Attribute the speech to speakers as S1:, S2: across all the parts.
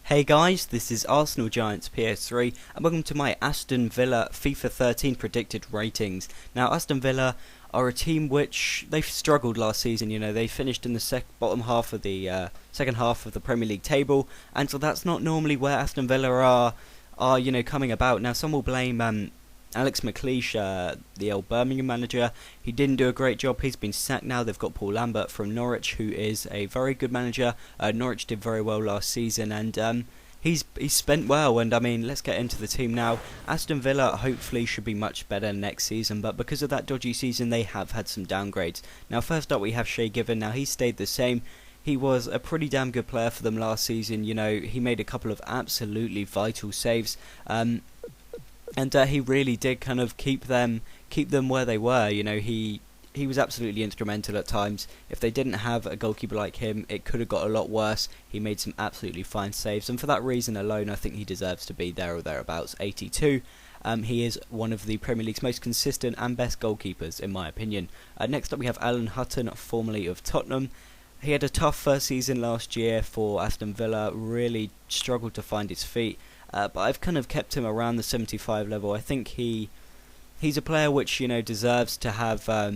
S1: Hey guys, this is Arsenal Giants PS3 and welcome to my Aston Villa FIFA 13 predicted ratings. Now Aston Villa are a team which they've struggled last season. They finished in the bottom half of the second half of the Premier League table, and so that's not normally where Aston Villa are coming about. Now some will blame Alex McLeish, the old Birmingham manager. He didn't do a great job. He's been sacked now. They've got Paul Lambert from Norwich, who is a very good manager. Norwich did very well last season, and he's spent well. And I mean, let's get into the team now. Aston Villa hopefully should be much better next season, but because of that dodgy season, they have had some downgrades. Now, first up, we have Shay Given. Now, he stayed the same. He was a pretty damn good player for them last season. He made a couple of absolutely vital saves. And he really did kind of keep them where they were. He was absolutely instrumental at times. If they didn't have a goalkeeper like him, it could have got a lot worse. He made some absolutely fine saves, and for that reason alone, I think he deserves to be there or thereabouts. 82. He is one of the Premier League's most consistent and best goalkeepers, in my opinion. Next up, we have Alan Hutton, formerly of Tottenham. He had a tough first season last year for Aston Villa. Really struggled to find his feet. But I've kind of kept him around the 75 level. I think he's a player which deserves to have a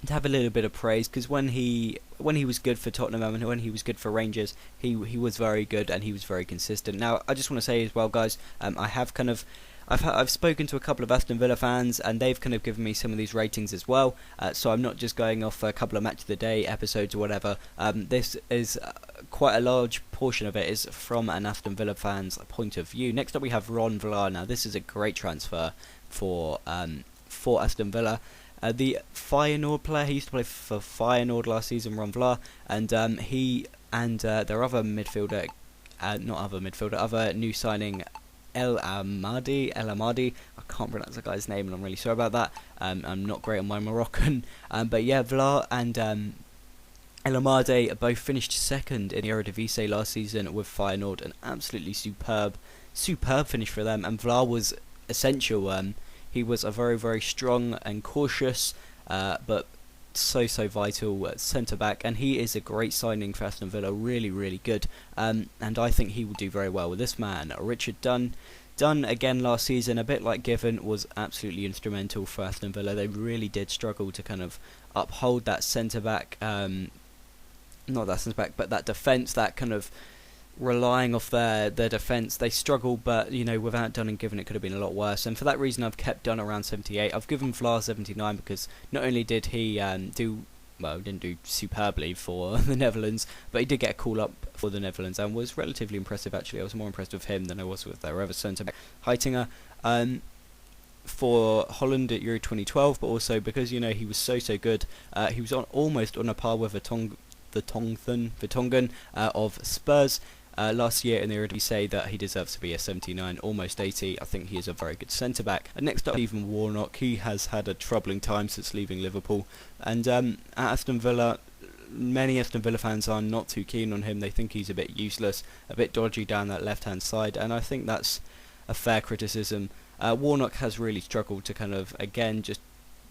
S1: little bit of praise, because when he was good for Tottenham and when he was good for Rangers, he was very good and he was very consistent. Now I just want to say as well, guys, I've spoken to a couple of Aston Villa fans, and they've kind of given me some of these ratings as well. So I'm not just going off a couple of Match of the Day episodes or whatever. This is quite a large portion of it is from an Aston Villa fan's point of view. Next up, we have Ron Vlaar. Now this is a great transfer for Aston Villa. The Feyenoord player, he used to play for Feyenoord last season, Ron Vlaar, and he and their other midfielder, other new signing, El Amadi. I can't pronounce the guy's name, and I'm really sorry about that. I'm not great on my Moroccan. But yeah, Vlaar and El Amadi both finished second in the Eredivisie last season with Feyenoord. An absolutely superb finish for them. And Vlaar was essential. He was a very, very strong and cautious, but so vital centre back, and he is a great signing for Aston Villa. Really, really good, and I think he will do very well with this man. Richard Dunn again last season, a bit like Given, was absolutely instrumental for Aston Villa. They really did struggle to kind of uphold that centre back, not that centre back, but that defence, that kind of relying off their defence. They struggled, but without Dunn and Given, it could have been a lot worse. And for that reason, I've kept Dunn around 78. I've given Vlaar 79 because not only did he didn't do superbly for the Netherlands, but he did get a call up for the Netherlands and was relatively impressive. Actually, I was more impressed with him than I was with their other centre back, Heitinga, for Holland at Euro 2012, but also because he was so good. He was almost on a par with Vertonghen of Spurs. Last year in the Eredivisie, say that he deserves to be a 79, almost 80. I think he is a very good centre-back. And next up, Stephen Warnock. He has had a troubling time since leaving Liverpool. And at Aston Villa, many Aston Villa fans are not too keen on him. They think he's a bit useless, a bit dodgy down that left-hand side. And I think that's a fair criticism. Warnock has really struggled to kind of, again, just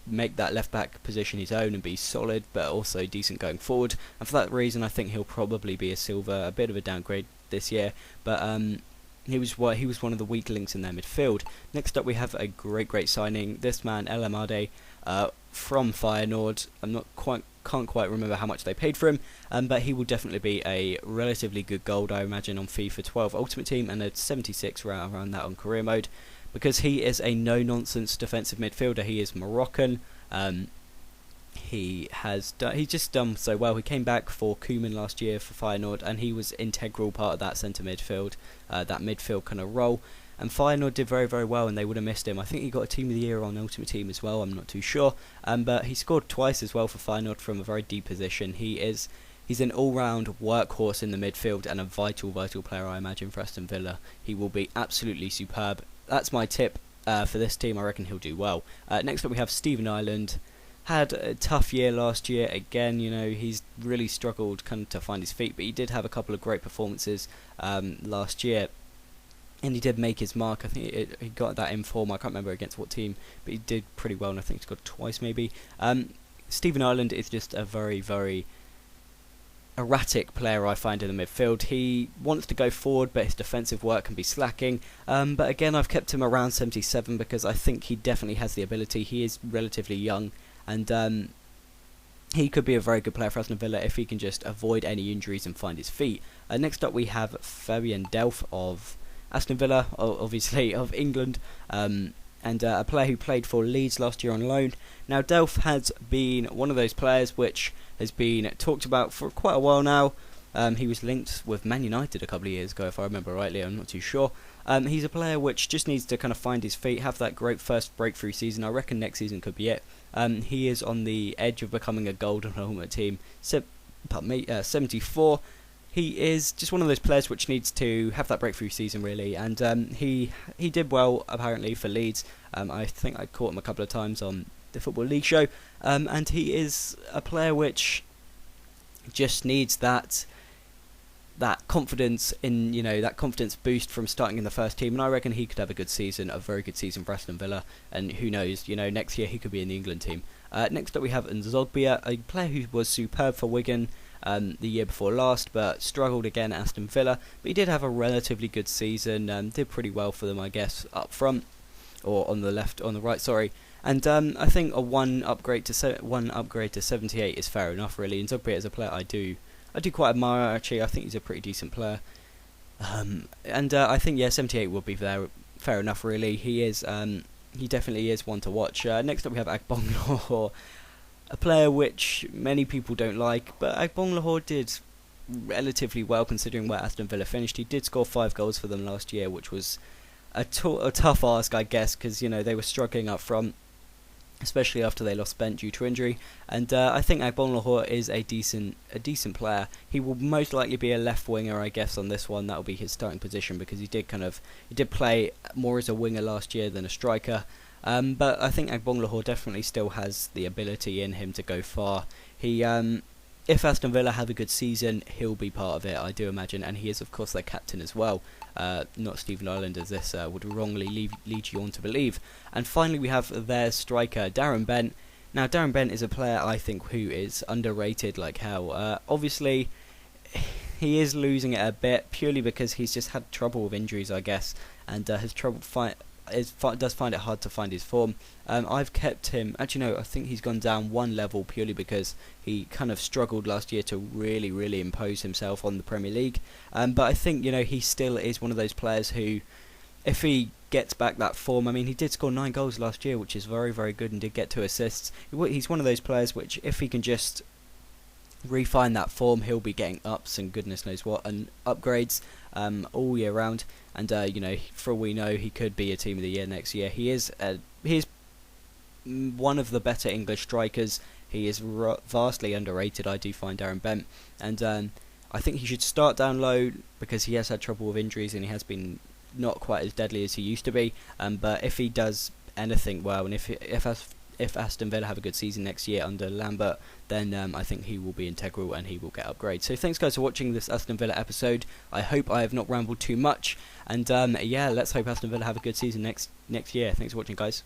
S1: make that left-back position his own and be solid, but also decent going forward. And for that reason, I think he'll probably be a bit of a downgrade this year, but he was one of the weak links in their midfield. Next up, we have a great signing. This man, El Amadi, from Feyenoord. Can't quite remember how much they paid for him, but he will definitely be a relatively good gold, I imagine, on FIFA 12 Ultimate Team, and a 76 around that on career mode, because he is a no-nonsense defensive midfielder. He is Moroccan. He's just done so well. He came back for Koeman last year for Feyenoord, and he was integral part of that centre midfield, that midfield kind of role. And Feyenoord did very, very well, and they would have missed him. I think he got a Team of the Year on Ultimate Team as well. I'm not too sure, but he scored twice as well for Feyenoord from a very deep position. He's an all-round workhorse in the midfield and a vital player, I imagine, for Aston Villa. He will be absolutely superb. That's my tip for this team. I reckon he'll do well. Next up, we have Stephen Ireland. Had a tough year last year. Again, he's really struggled kind of to find his feet, but he did have a couple of great performances last year, and he did make his mark. I think he got that in form. I can't remember against what team, but he did pretty well, and I think he scored twice maybe. Stephen Ireland is just a very erratic player I find in the midfield. He wants to go forward, but his defensive work can be slacking. But again, I've kept him around 77 because I think he definitely has the ability. He is relatively young, and he could be a very good player for Aston Villa if he can just avoid any injuries and find his feet. Next up, we have Fabian Delph of Aston Villa, obviously of England, and a player who played for Leeds last year on loan. Now, Delph has been one of those players which has been talked about for quite a while now. He was linked with Man United a couple of years ago, if I remember rightly. I'm not too sure. He's a player which just needs to kind of find his feet, have that great first breakthrough season. I reckon next season could be it. He is on the edge of becoming a golden helmet team. 74. He is just one of those players which needs to have that breakthrough season, really. And he did well, apparently, for Leeds. I think I caught him a couple of times on the Football League show. And he is a player which just needs that confidence in, that confidence boost from starting in the first team, and I reckon he could have a good season, a very good season for Aston Villa, and who knows, next year he could be in the England team. Next up we have Nzogbia, a player who was superb for Wigan the year before last, but struggled again at Aston Villa, but he did have a relatively good season, did pretty well for them, I guess, up front, or on the right, sorry. And I think a one upgrade to 78 is fair enough, really. Nzogbia is a player I do quite admire, actually. I think he's a pretty decent player. And I think, 78 will be fair enough, really. He definitely is one to watch. Next up we have Agbong Lahore, a player which many people don't like, but Agbong Lahore did relatively well considering where Aston Villa finished. He did score 5 goals for them last year, which was a tough ask, I guess, because they were struggling up front, especially after they lost Bent due to injury. And I think Agbon Lahore is a decent player. He will most likely be a left winger, I guess, on this one. That will be his starting position, because he did play more as a winger last year than a striker. But I think Agbon Lahore definitely still has the ability in him to go far. If Aston Villa have a good season, he'll be part of it, I do imagine, and he is of course their captain as well, not Stephen Ireland, as this would wrongly lead you on to believe. And finally we have their striker, Darren Bent. Now Darren Bent is a player I think who is underrated like hell. Obviously he is losing it a bit purely because he's just had trouble with injuries, I guess, and does find it hard to find his form. I've kept him. Actually, no, I think he's gone down one level purely because he kind of struggled last year to really, really impose himself on the Premier League. But I think he still is one of those players who, if he gets back that form, I mean, he did score 9 goals last year, which is very, very good, and did get 2 assists. He's one of those players which, if he can just refine that form, he'll be getting ups and goodness knows what, and upgrades all year round. And for all we know, he could be a Team of the Year next year. He is one of the better English strikers. He is vastly underrated, I do find, Darren Bent, and I think he should start down low because he has had trouble with injuries and he has been not quite as deadly as he used to be. But if he does anything well, and if Aston Villa have a good season next year under Lambert, then I think he will be integral and he will get upgrades. So thanks guys for watching this Aston Villa episode. I hope I have not rambled too much, and let's hope Aston Villa have a good season next year. Thanks for watching, guys.